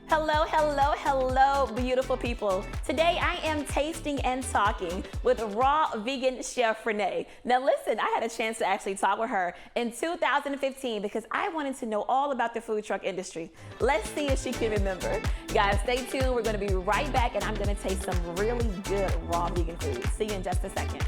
Hello, hello, hello, beautiful people. Today I am tasting and talking with raw vegan Chef Renee. Now listen, I had a chance to actually talk with her in 2015 because I wanted to know all about the food truck industry. Let's see if she can remember. Guys, stay tuned. We're going to be right back and I'm going to taste some really good raw vegan food. See you in just a second.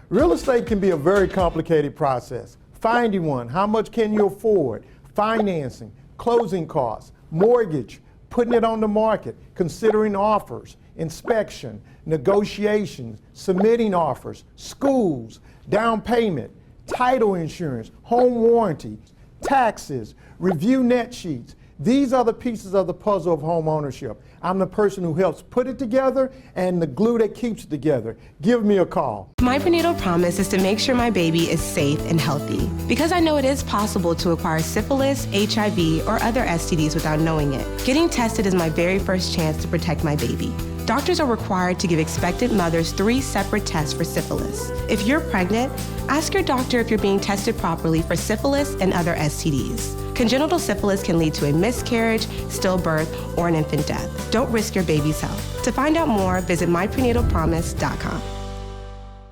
Real estate can be a very complicated process. Finding one, how much can you afford, financing, closing costs, mortgage, putting it on the market, considering offers, inspection, negotiations, submitting offers, schools, down payment, title insurance, home warranty, taxes, review net sheets. These are the pieces of the puzzle of home ownership. I'm the person who helps put it together and the glue that keeps it together. Give me a call. My prenatal promise is to make sure my baby is safe and healthy because I know it is possible to acquire syphilis, HIV, or other STDs without knowing it. Getting tested is my very first chance to protect my baby. Doctors are required to give expectant mothers 3 separate tests for syphilis. If you're pregnant, ask your doctor if you're being tested properly for syphilis and other STDs. Congenital syphilis can lead to a miscarriage, stillbirth, or an infant death. Don't risk your baby's health. To find out more, visit myprenatalpromise.com.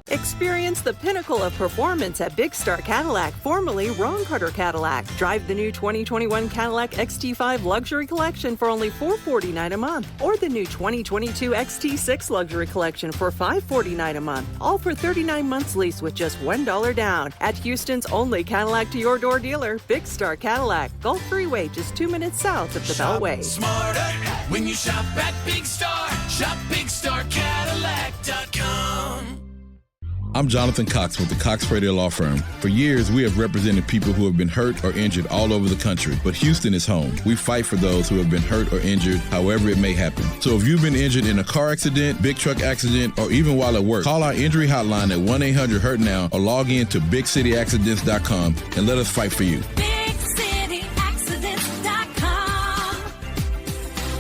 Experience the pinnacle of performance at Big Star Cadillac, formerly Ron Carter Cadillac. Drive the new 2021 Cadillac XT5 Luxury Collection for only $449 a month, or the new 2022 XT6 Luxury Collection for $549 a month, all for 39 months lease with just $1 down. At Houston's only Cadillac to your door dealer, Big Star Cadillac, Gulf Freeway, just 2 minutes south of the Beltway. Smarter when you shop at Big Star. Shop BigStarCadillac.com. I'm Jonathan Cox with the Cox Radio Law Firm. For years, we have represented people who have been hurt or injured all over the country, but Houston is home. We fight for those who have been hurt or injured, however it may happen. So if you've been injured in a car accident, big truck accident, or even while at work, call our injury hotline at 1-800-HURT-NOW or log in to BigCityAccidents.com and let us fight for you. BigCityAccidents.com.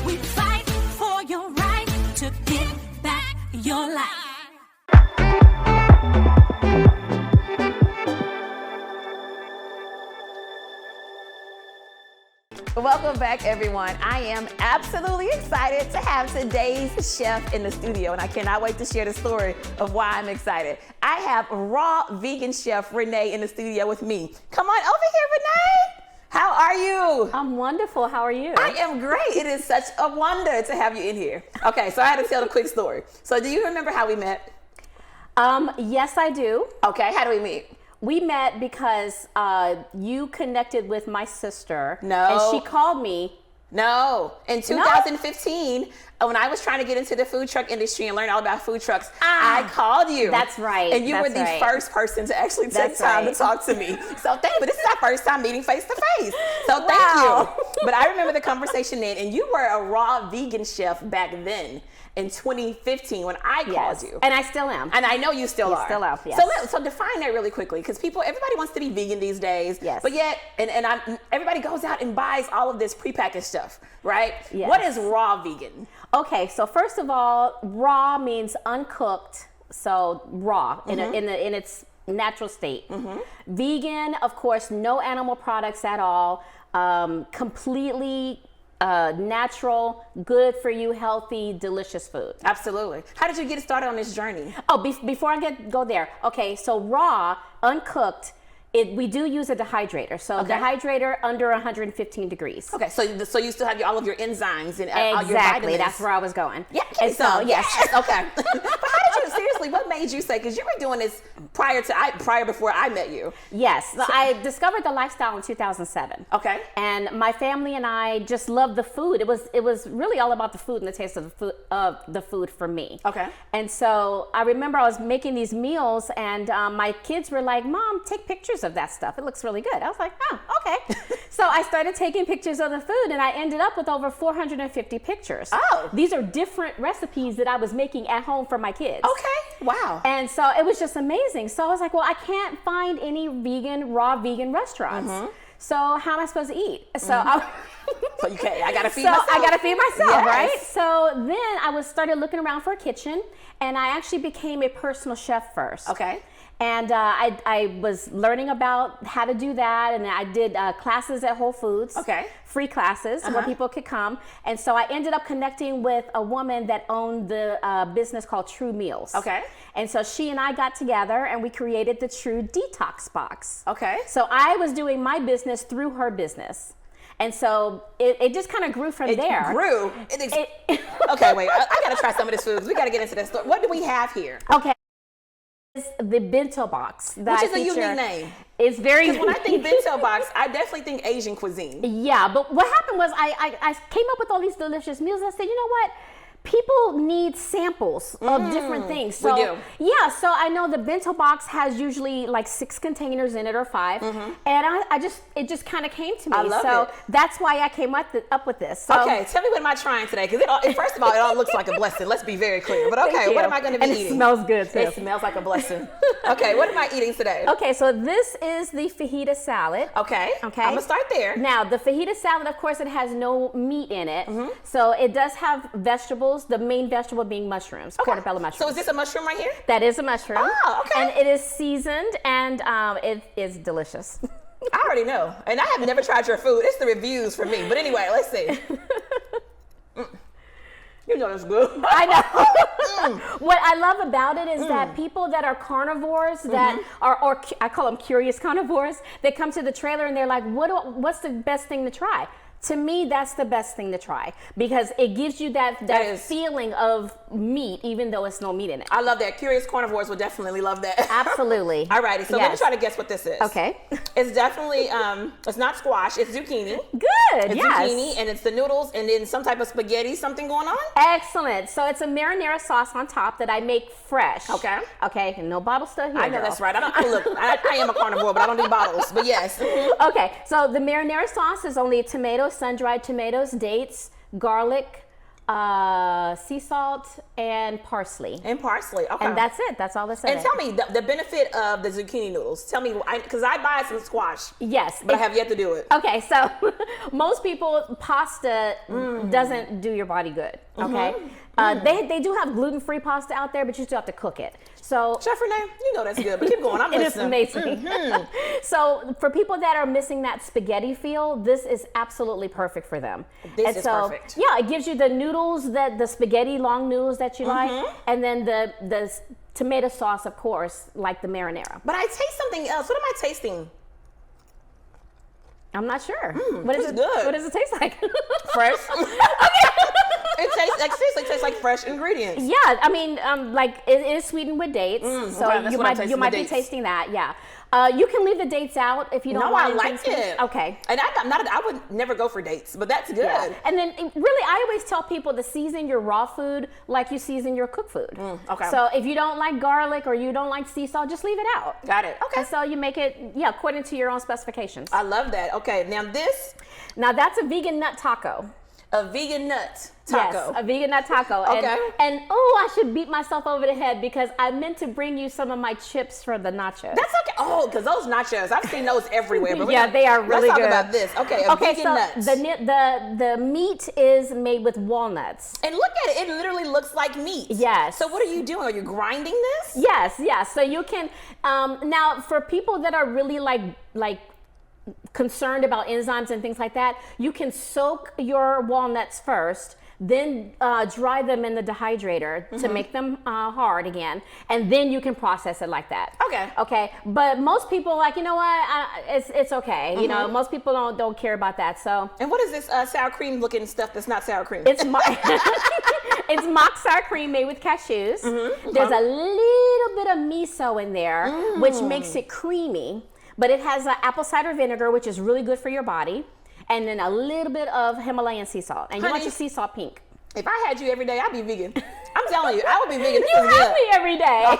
We fight for your right to get back your life. Welcome back, everyone. I am absolutely excited to have today's chef in the studio, and I cannot wait to share the story of why I'm excited. I have raw vegan chef Renee in the studio with me. Come on over here, Renee. How are you? I'm wonderful. How are you? I am great. It is such a wonder to have you in here. Okay, so I had to tell a quick story. So do you remember how we met? Yes, I do. Okay, how do we meet? We met because you connected with my sister. No. And she called me. No. In 2015, when I was trying to get into the food truck industry and learn all about food trucks, I called you. That's right. And you were the first person to actually take time to talk to me. So thank you. But this is our first time meeting face to face. So thank you. But I remember the conversation then, and you were a raw vegan chef back then. In 2015 when I called you. And I still am. And I know you still are. Still are, yes. So define that really quickly, because everybody wants to be vegan these days. Yes. But yet, everybody goes out and buys all of this prepackaged stuff, right? Yes. What is raw vegan? Okay, so first of all, raw means uncooked, so raw in its natural state. Vegan, of course, no animal products at all, completely natural, good for you, healthy, delicious food. Absolutely. How did you get started on this journey? Oh, before I go there, okay, so raw, uncooked, we do use a dehydrator. So dehydrator under 115 degrees. Okay, so you still have all of your enzymes and all your Exactly, vitamins. that's where I was going. Yeah, and so yes. Okay. But how did you, seriously, what made you say, because you were doing this prior before I met you. Yes, so I discovered the lifestyle in 2007. Okay. And my family and I just loved the food. It was really all about the food and the taste of the food for me. Okay. And so I remember I was making these meals and my kids were like, Mom, take pictures of that stuff. It looks really good. I was like, oh, okay. So I started taking pictures of the food and I ended up with over 450 pictures. Oh. These are different recipes that I was making at home for my kids. Okay. Wow. And so it was just amazing. So I was like, well, I can't find any raw vegan restaurants. So how am I supposed to eat? So I gotta feed so myself. I gotta feed myself, Yes. right? So then I started looking around for a kitchen, and I actually became a personal chef first. Okay. And I was learning about how to do that, and I did classes at Whole Foods. Okay. Free classes where people could come. And so I ended up connecting with a woman that owned the business called True Meals. Okay. And so she and I got together and we created the True Detox Box. Okay. So I was doing my business through her business. And so it just kind of grew from there. Grew. Okay, wait. I gotta try some of this food. We gotta get into this story. What do we have here? Okay. It's the bento box. Which is a unique name. It's very Because when I think bento box, I definitely think Asian cuisine. Yeah, but what happened was I came up with all these delicious meals. I said, you know what? People need samples of different things. So, we do. Yeah, so I know the bento box has usually like 6 containers in it or 5. And it just kind of came to me. I love it. That's why I came up with this. So, Okay, tell me what am I trying today? Because first of all, it all looks like a blessing. Let's be very clear. But okay, Thank what you. am I going to be and eating? It smells good too. It smells like a blessing. Okay, what am I eating today? Okay, so this is the fajita salad. Okay. Okay. I'm going to start there. Now, the fajita salad, of course, it has no meat in it. So it does have vegetables, the main vegetable being mushrooms, portobello mushrooms. So is this a mushroom right here? That is a mushroom. Oh, okay. And it is seasoned and it is delicious. I already know. And I have never tried your food. It's the reviews for me. But anyway, let's see. You know it's good. I know. What I love about it is that people that are carnivores, that are, or I call them curious carnivores, they come to the trailer and they're like, what's the best thing to try? To me, that's the best thing to try because it gives you that feeling of meat, even though it's no meat in it. I love that. Curious carnivores would definitely love that. Absolutely. All righty, so let me try to guess what this is. Okay. It's definitely, it's not squash, it's zucchini. Good, It's yes. zucchini, and it's the noodles, and then some type of spaghetti, something going on? Excellent. So it's a marinara sauce on top that I make fresh. Okay. Okay, no bottle stuff here, I know girl. that's right. I am a carnivore, but I don't do bottles, but yes. Okay, so the marinara sauce is only tomatoes, sun-dried tomatoes, dates, garlic, sea salt, and parsley. And parsley, okay. And that's it. That's all that's in And it. tell me the benefit of the zucchini noodles. Tell me, because I buy some squash, Yes. but I have yet to do it. Okay, so most people, pasta doesn't do your body good, okay? They do have gluten-free pasta out there, but you still have to cook it. So Chef Renee, you know that's good, but keep going. I'm it is listening. amazing. So for people that are missing that spaghetti feel, this is absolutely perfect for them. This is perfect. Yeah, it gives you the noodles, the spaghetti long noodles that you like, and then the tomato sauce, of course, like the marinara. But I taste something else. What am I tasting? I'm not sure. What is it's it? good. What does it taste like? Fresh. It seriously tastes like fresh ingredients. Yeah, I mean, like it is sweetened with dates, so okay, that's you what I'm might tasting, the be dates. tasting that. Yeah, you can leave the dates out if you don't No, want I to like taste it. Okay. And I would never go for dates, but that's good. Yeah. And then really, I always tell people to season your raw food like you season your cooked food. Okay. So if you don't like garlic or you don't like sea salt, just leave it out. Got it. Okay. And so you make it, according to your own specifications. I love that. Okay, now this, Now that's a vegan nut taco. a vegan nut taco. Yes, a vegan nut taco. Okay. And I should beat myself over the head because I meant to bring you some of my chips for the nachos. That's okay. Oh, because those nachos, I've seen those everywhere. But Yeah, they are really let's good. talk about this. Okay, vegan so nuts. the meat is made with walnuts. And look at it. It literally looks like meat. Yes. So what are you doing? Are you grinding this? Yes. So you can now for people that are really like concerned about enzymes and things like that, you can soak your walnuts first, then dry them in the dehydrator to make them hard again, and then you can process it like that. Okay. But most people like, you know what? It's okay. You know, most people don't care about that. So. And what is this sour cream looking stuff that's not sour cream? It's it's mock sour cream made with cashews. There's a little bit of miso in there, which makes it creamy. But it has apple cider vinegar, which is really good for your body, and then a little bit of Himalayan sea salt. And you want your sea salt pink. If I had you every day, I'd be vegan. I'm telling you, I would be vegan. This You is have good. me every day.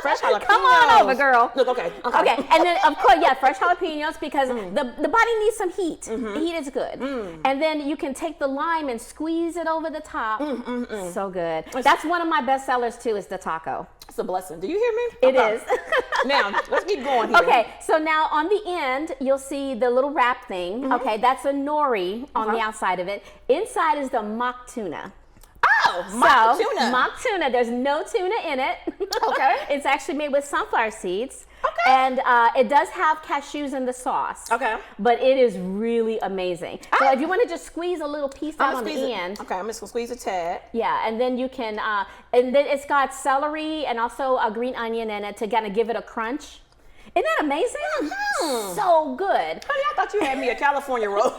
Fresh jalapenos. Come on over, girl. Look, okay. Okay, and then of course, fresh jalapenos because the body needs some heat. Heat is good. And then you can take the lime and squeeze it over the top. So good. That's one of my best sellers too, is the taco. It's a blessing. Do you hear me? It is. Now, let's keep going here. Okay, so now on the end, you'll see the little wrap thing. Okay, that's a nori on the outside of it. Inside is the mock tuna. Oh, mock tuna. Mock tuna. There's no tuna in it. Okay. It's actually made with sunflower seeds. Okay. And it does have cashews in the sauce. Okay. But it is really amazing. So if you want to just squeeze a little piece out on the end. Okay, I'm just gonna squeeze a tad. Yeah, and then you can, and then it's got celery and also a green onion in it to kind of give it a crunch. Isn't that amazing? So good. Honey, I thought you had me a California roll.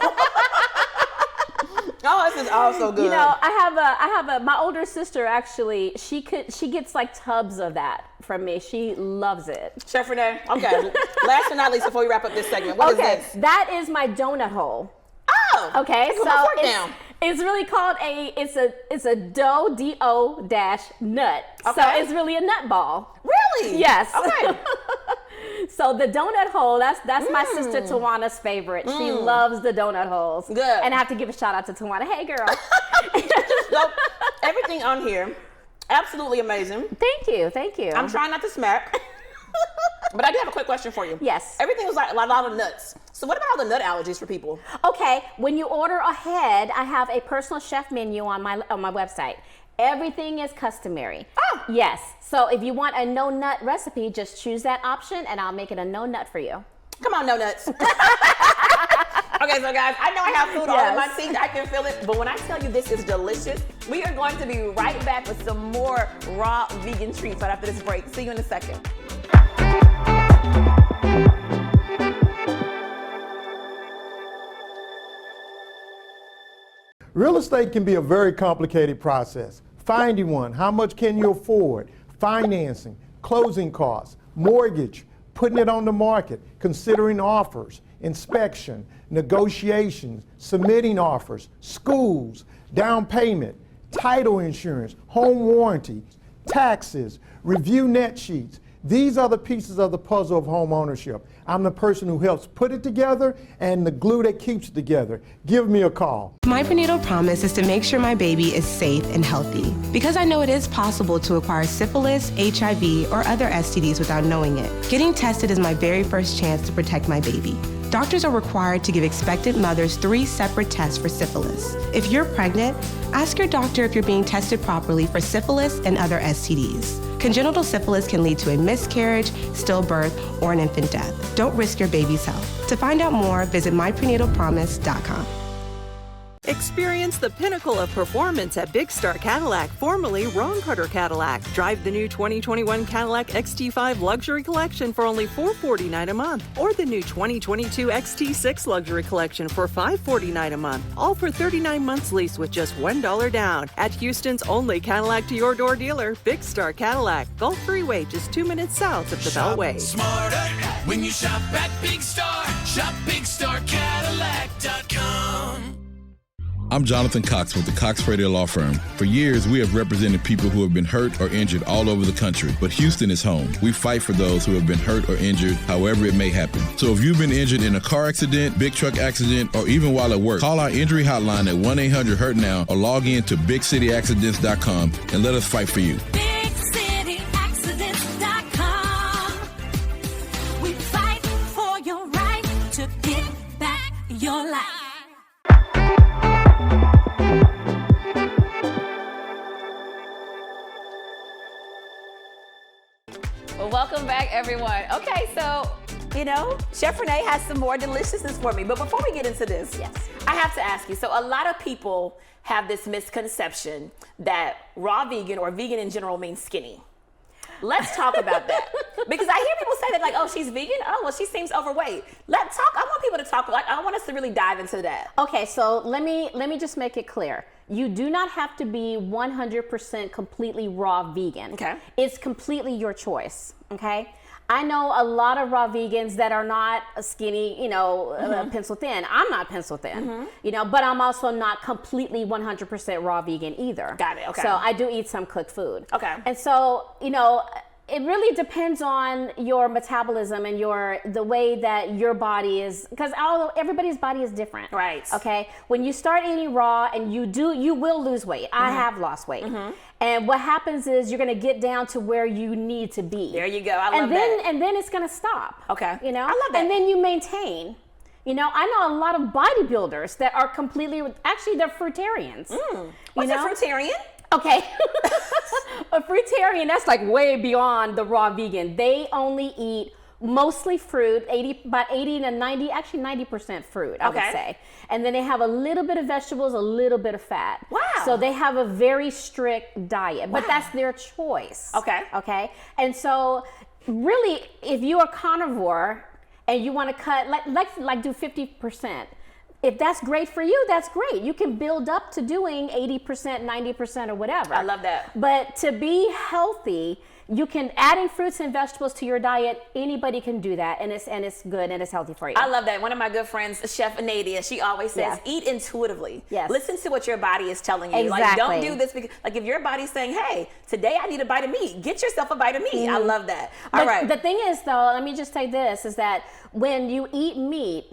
Oh, this is also good. You know, I have a my older sister actually, she gets like tubs of that from me. She loves it. Chef Renee, okay. Last but not least, before we wrap up this segment, what is this? That is my donut hole. Oh, okay. Put my fork down. It's really called it's a dough D-O dash nut. Okay. So it's really a nut ball. Really? Yes. Okay. So the donut hole, that's my sister Tawana's favorite. She loves the donut holes. Good. And I have to give a shout out to Tawana. Hey girl. So, everything on here, absolutely amazing. Thank you. I'm trying not to smack. But I do have a quick question for you. Yes. Everything was like a lot of nuts. So what about all the nut allergies for people? Okay, when you order ahead, I have a personal chef menu on my website. Everything is customary. Oh. Yes. So if you want a no nut recipe, just choose that option and I'll make it a no nut for you. Come on, no nuts. Okay, so guys, I know I have food all in my teeth. I can feel it. But when I tell you this is delicious, we are going to be right back with some more raw vegan treats right after this break. See you in a second. Real estate can be a very complicated process. Finding one, how much can you afford? Financing, closing costs, mortgage, putting it on the market, considering offers, inspection, negotiations, submitting offers, schools, down payment, title insurance, home warranty, taxes, review net sheets. These are the pieces of the puzzle of home ownership. I'm the person who helps put it together and the glue that keeps it together. Give me a call. My prenatal promise is to make sure my baby is safe and healthy because I know it is possible to acquire syphilis, HIV, or other STDs without knowing it. Getting tested is my very first chance to protect my baby. Doctors are required to give expectant mothers 3 separate tests for syphilis. If you're pregnant, ask your doctor if you're being tested properly for syphilis and other STDs. Congenital syphilis can lead to a miscarriage, stillbirth, or an infant death. Don't risk your baby's health. To find out more, visit myprenatalpromise.com. Experience the pinnacle of performance at Big Star Cadillac, formerly Ron Carter Cadillac. Drive the new 2021 Cadillac XT5 Luxury Collection for only $449 a month, or the new 2022 XT6 Luxury Collection for $549 a month, all for 39 months lease with just $1 down. At Houston's only Cadillac to your door dealer, Big Star Cadillac, Gulf Freeway, just 2 minutes south of the Beltway. Smarter when you shop at Big Star. Shop BigStarCadillac.com. I'm Jonathan Cox with the Cox Radio Law Firm. For years, we have represented people who have been hurt or injured all over the country, but Houston is home. We fight for those who have been hurt or injured, however it may happen. So if you've been injured in a car accident, big truck accident, or even while at work, call our injury hotline at 1-800-HURT-NOW or log in to BigCityAccidents.com and let us fight for you. BigCityAccidents.com. We fight for your right to get back your life. Well, welcome back, everyone. Okay, so, Chef Renee has some more deliciousness for me. But before we get into this, I have to ask you. So a lot of people have this misconception that raw vegan or vegan in general means skinny. Let's talk about that. Because I hear people say that, like, oh, she's vegan? Oh, well, she seems overweight. Let's talk. I want people to talk. Like, I want us to really dive into that. Okay, so let me just make it clear. You do not have to be 100% completely raw vegan. Okay. It's completely your choice, okay? I know a lot of raw vegans that are not skinny, pencil thin. I'm not pencil thin, but I'm also not completely 100% raw vegan either. Got it, okay. So I do eat some cooked food. Okay. And so, It really depends on your metabolism and the way that your body is, because everybody's body is different. Right. Okay. When you start eating raw, and you will lose weight. I have lost weight. And what happens is you're going to get down to where you need to be. There you go. I love that. that. And then it's going to stop. Okay. You know. I love that. And then you maintain. You know, I know a lot of bodybuilders that are completely, actually they're fruitarians. What's a fruitarian? Okay. A fruitarian, that's like way beyond the raw vegan. They only eat mostly fruit, about 80 to 90, actually 90% fruit, I would say. And then they have a little bit of vegetables, a little bit of fat. Wow. So they have a very strict diet, but that's their choice. Okay. Okay. And so really, if you're a carnivore and you want to cut, like do 50%, if that's great for you, that's great. You can build up to doing 80%, 90% or whatever. I love that. But to be healthy, you can adding fruits and vegetables to your diet. Anybody can do that, and it's good and it's healthy for you. I love that. One of my good friends, Chef Renee, she always says, eat intuitively. Yes. Listen to what your body is telling you. Exactly. Like, don't do this because, like, if your body's saying, "Hey, today I need a bite of meat," get yourself a bite of meat. I love that. All right. The thing is, though, let me just say this: is that when you eat meat,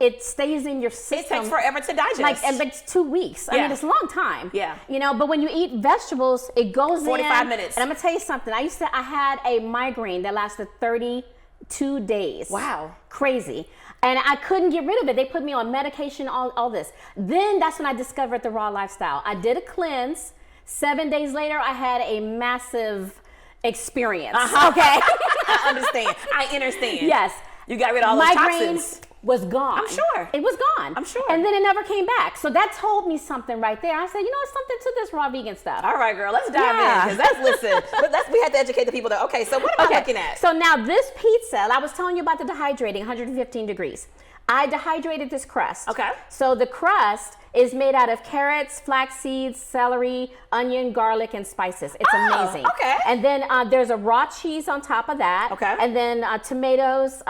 it stays in your system. It takes forever to digest. Like 2 weeks. I mean, it's a long time. Yeah. You know, but when you eat vegetables, it goes 45 in. minutes. And I'm gonna tell you something. I had a migraine that lasted 32 days. Wow. Crazy. And I couldn't get rid of it. They put me on medication, all this. Then that's when I discovered the raw lifestyle. I did a cleanse. 7 days later, I had a massive experience. Okay. I understand. I understand. Yes. You got rid of all those Migraine toxins. was gone. I'm sure. It was gone. I'm sure. And then it never came back. So that told me something right there. I said, you know, it's something to this raw vegan stuff. All right, girl, let's dive in. Because we have to educate the people that, okay, so what am I looking at? So now this pizza, I was telling you about the dehydrating, 115 degrees. I dehydrated this crust. Okay. So the crust is made out of carrots, flax seeds, celery, onion, garlic, and spices. It's amazing. Okay. And then there's a raw cheese on top of that. Okay. And then tomatoes,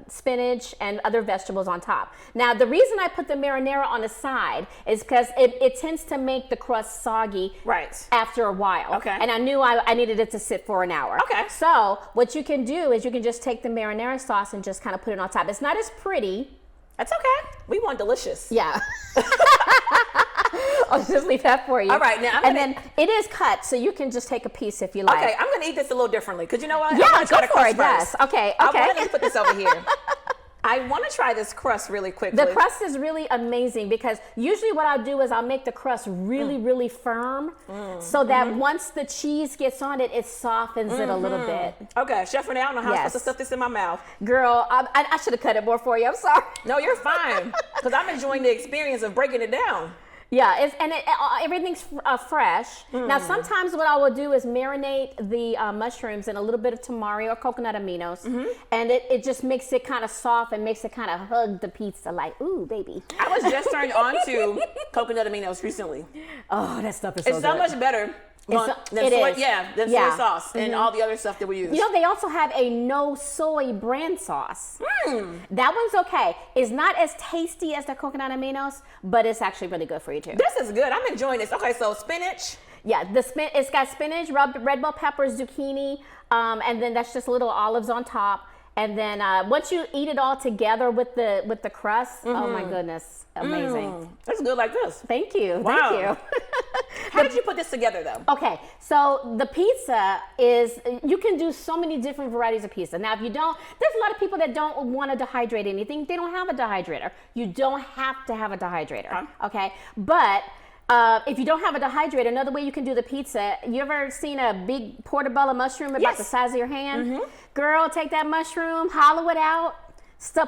spinach, and other vegetables on top. Now, the reason I put the marinara on the side is because it tends to make the crust soggy after a while. Okay. And I knew I needed it to sit for an hour. Okay. So what you can do is you can just take the marinara sauce and just kind of put it on top. It's not as pretty. That's okay. We want delicious. Yeah. I'll just leave that for you. All right, now then it is cut, so you can just take a piece if you like. Okay, I'm gonna eat this a little differently because you know what? Yeah, I go for it. Yes. Okay. Let me put this over here. I want to try this crust really quickly. The crust is really amazing because usually what I'll do is I'll make the crust really, really firm so that once the cheese gets on it, it softens it a little bit. Okay, Chef Renee, I don't know how I'm supposed to stuff this in my mouth. Girl, I should have cut it more for you. I'm sorry. No, you're fine because I'm enjoying the experience of breaking it down. Yeah, everything's fresh. Now, sometimes what I will do is marinate the mushrooms in a little bit of tamari or coconut aminos, and it just makes it kind of soft and makes it kind of hug the pizza like, ooh, baby. I was just turned on to coconut aminos recently. Oh, that stuff is so good. It's so much better than soy sauce and all the other stuff that we use. You know, they also have a no soy brand sauce. That one's okay. It's not as tasty as the coconut aminos, but it's actually really good for you too. This is good. I'm enjoying this. Okay, so spinach. Yeah, it's got spinach, red bell peppers, zucchini, and then that's just little olives on top. And then once you eat it all together with the crust, oh my goodness, amazing. It's good like this. Thank you. Wow. Thank you. How did you put this together though? Okay, so the pizza is, you can do so many different varieties of pizza. Now, if you don't, there's a lot of people that don't want to dehydrate anything. They don't have a dehydrator. You don't have to have a dehydrator, okay? But if you don't have a dehydrator, another way you can do the pizza, you ever seen a big portobello mushroom about the size of your hand? Girl, take that mushroom, hollow it out,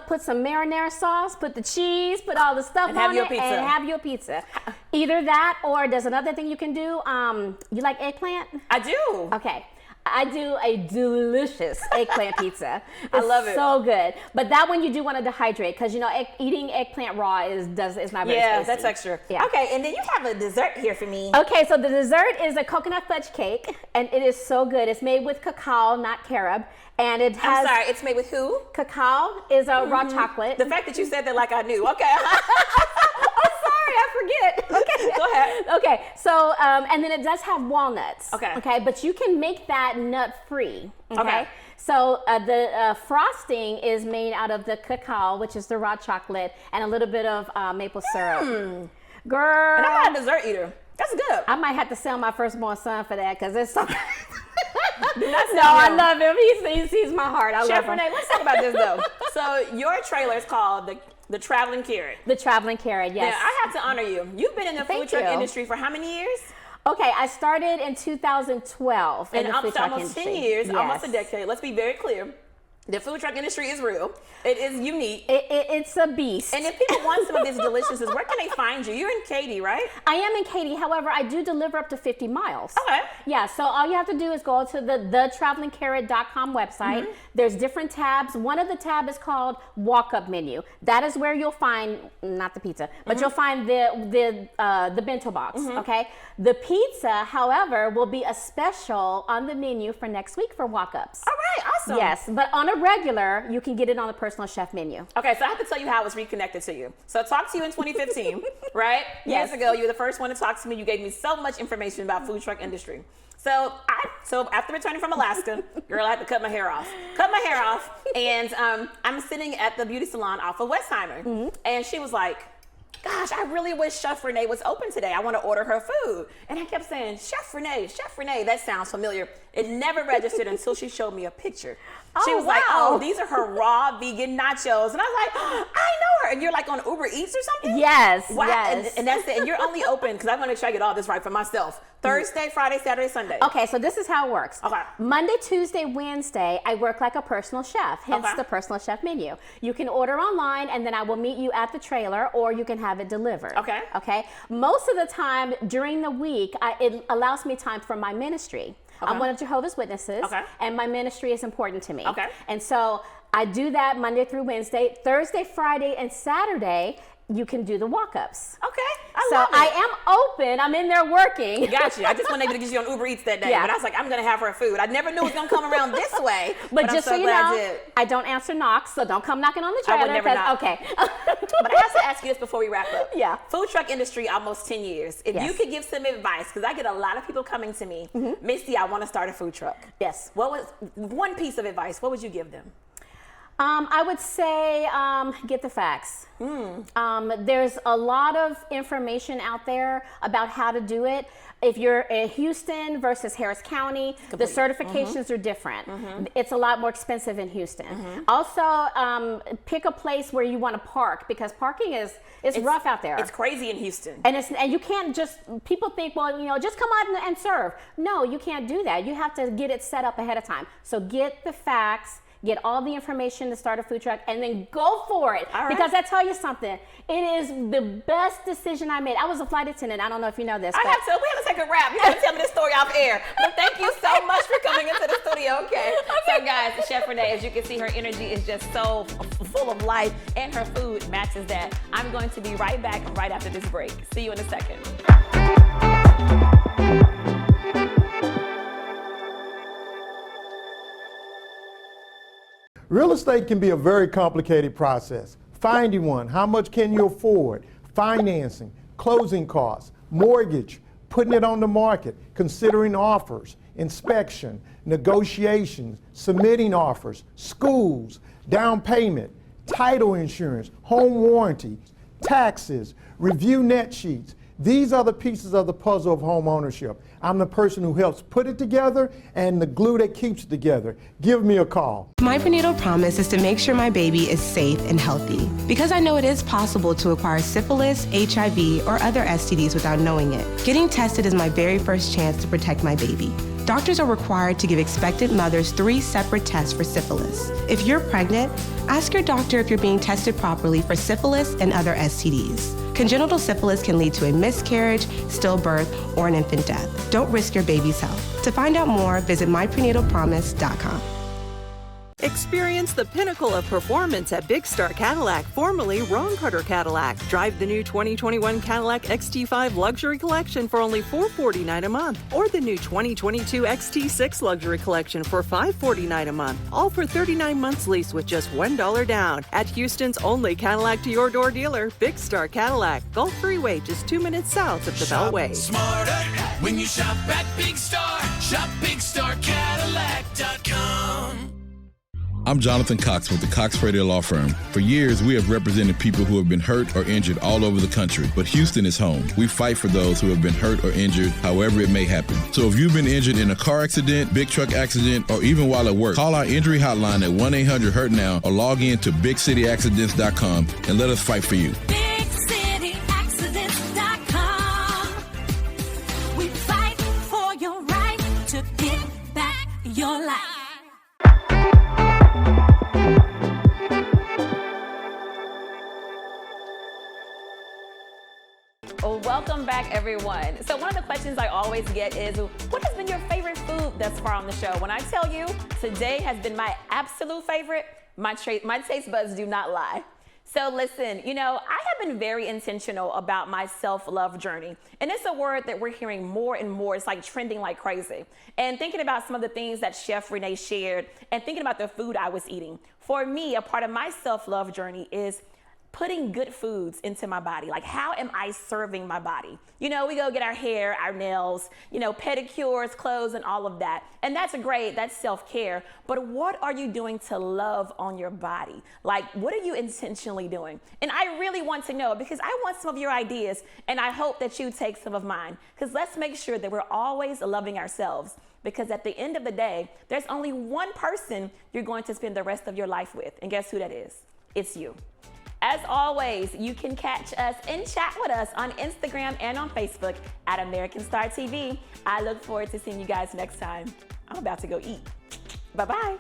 put some marinara sauce, put the cheese, put all the stuff on it, and have your pizza. Either that, or there's another thing you can do. You like eggplant? I do. Okay. I do a delicious eggplant pizza. I love it. So good. But that one you do want to dehydrate because, you know, eating eggplant raw is not very tasty. Yeah, that's extra. Yeah. Okay, and then you have a dessert here for me. Okay, so the dessert is a coconut fudge cake, and it is so good. It's made with cacao, not carob. And it has... I'm sorry, it's made with who? Cacao is a raw chocolate. The fact that you said that like I knew. Okay. I'm sorry. I forget. Okay. Go ahead. Okay, so, and then it does have walnuts. Okay. Okay, but you can make that nut-free. Okay. So the frosting is made out of the cacao, which is the raw chocolate, and a little bit of maple syrup. Girl. And I'm not a dessert eater. That's good. I might have to sell my firstborn son for that because it's so. Do not No, sell I him. love him. He's my heart. I Chef love him. Renee, let's talk about this though. So your trailer is called the Traveling Carrot. The traveling carrot, yes. Now, I have to honor you. You've been in the food Thank truck you. industry for how many years? Okay, I started in 2012 in And the up food to truck almost industry. 10 years, almost a Yes. decade. Let's be very clear. The food truck industry is real. It is unique. It's a beast. And if people want some of these deliciousness, where can they find you? You're in Katy, right? I am in Katy. However, I do deliver up to 50 miles. Okay. Yeah, so all you have to do is go to the thetravelingcarrot.com website. There's different tabs. One of the tab is called walk-up menu. That is where you'll find, not the pizza, but you'll find the bento box, okay? The pizza, however, will be a special on the menu for next week for walk-ups. All right, awesome. Yes, but on a regular, you can get it on the personal chef menu. Okay, so I have to tell you how I was reconnected to you. So I talked to you in 2015, right? Yes. Years ago, you were the first one to talk to me. You gave me so much information about food truck industry. So after returning from Alaska, girl, I had to cut my hair off. And I'm sitting at the beauty salon off of Westheimer. And she was like, gosh, I really wish Chef Renee was open today. I want to order her food. And I kept saying, Chef Renee, that sounds familiar. It never registered until she showed me a picture. She Oh, was like, wow. oh, these are her raw vegan nachos. And I was like, oh, I know her. And you're like on Uber Eats or something? Yes, Wow. yes. And that's it. And you're only open, because I want to make sure I get all this right for myself, Thursday, Friday, Saturday, Sunday. Okay, so this is how it works. Okay. Monday, Tuesday, Wednesday, I work like a personal chef, hence Okay. the personal chef menu. You can order online and then I will meet you at the trailer, or you can have it delivered. Okay. Okay. Most of the time during the week, it allows me time for my ministry. Okay. I'm one of Jehovah's Witnesses, Okay. and my ministry is important to me. Okay. And so I do that Monday through Wednesday. Thursday, Friday, and Saturday, you can do the walk-ups. Okay. So love it. I am open. I'm in there working. Gotcha. I just wasn't able to get you on Uber Eats that day. Yeah. But I was like, I'm going to have her food. I never knew it was going to come around this way. But I'm just so you glad know, I did. I don't answer knocks, so don't come knocking on the I would trailer. never 'cause- knock. Okay. But I have to ask you this before we wrap up. Yeah. Food truck industry, almost 10 years. If you Yes. could give some advice, because I get a lot of people coming to me, Misti, I want to start a food truck. Yes. What was one piece of advice? What would you give them? I would say get the facts. There's a lot of information out there about how to do it. If you're in Houston versus Harris County, the certifications are different. It's a lot more expensive in Houston. Also, pick a place where you want to park, because parking is rough out there. It's crazy in Houston. And you can't just, people think, well, just come out and serve. No, you can't do that. You have to get it set up ahead of time. So get the facts, get all the information to start a food truck, and then go for it. All right. Because I tell you something, it is the best decision I made. I was a flight attendant. I don't know if you know this. We have to take a wrap. You have to tell me this story off air. But thank you so much for coming into the studio, okay? So guys, Chef Renee, as you can see, her energy is just so full of life, and her food matches that. I'm going to be right back right after this break. See you in a second. Real estate can be a very complicated process. Finding one, how much can you afford? Financing, closing costs, mortgage, putting it on the market, considering offers, inspection, negotiations, submitting offers, schools, down payment, title insurance, home warranty, taxes, review net sheets. These are the pieces of the puzzle of home ownership. I'm the person who helps put it together and the glue that keeps it together. Give me a call. My prenatal promise is to make sure my baby is safe and healthy, because I know it is possible to acquire syphilis, HIV, or other STDs without knowing it. Getting tested is my very first chance to protect my baby. Doctors are required to give expectant mothers 3 separate tests for syphilis. If you're pregnant, ask your doctor if you're being tested properly for syphilis and other STDs. Congenital syphilis can lead to a miscarriage, stillbirth, or an infant death. Don't risk your baby's health. To find out more, visit myprenatalpromise.com. Experience the pinnacle of performance at Big Star Cadillac, formerly Ron Carter Cadillac. Drive the new 2021 Cadillac XT5 Luxury Collection for only $449 a month, or the new 2022 XT6 Luxury Collection for $549 a month, all for 39 months lease with just $1 down. At Houston's only Cadillac to your door dealer, Big Star Cadillac, Gulf Freeway, just 2 minutes south of the Beltway. Smarter when you shop at Big Star. Shop BigStarCadillac.com. I'm Jonathan Cox with the Cox Radio Law Firm. For years, we have represented people who have been hurt or injured all over the country, but Houston is home. We fight for those who have been hurt or injured, however it may happen. So if you've been injured in a car accident, big truck accident, or even while at work, call our injury hotline at 1-800-HURT-NOW or log in to BigCityAccidents.com and let us fight for you. BigCityAccidents.com. We fight for your right to get back your life. Welcome back, everyone. So one of the questions I always get is, what has been your favorite food thus far on the show? When I tell you today has been my absolute favorite, my taste buds do not lie. So listen, I have been very intentional about my self-love journey. And it's a word that we're hearing more and more. It's like trending like crazy. And thinking about some of the things that Chef Renee shared and thinking about the food I was eating. For me, a part of my self-love journey is putting good foods into my body. Like, how am I serving my body? We go get our hair, our nails, pedicures, clothes, and all of that. And that's great, that's self-care. But what are you doing to love on your body? Like, what are you intentionally doing? And I really want to know, because I want some of your ideas, and I hope that you take some of mine. Because let's make sure that we're always loving ourselves. Because at the end of the day, there's only one person you're going to spend the rest of your life with. And guess who that is? It's you. As always, you can catch us and chat with us on Instagram and on Facebook at American Star TV. I look forward to seeing you guys next time. I'm about to go eat. Bye-bye.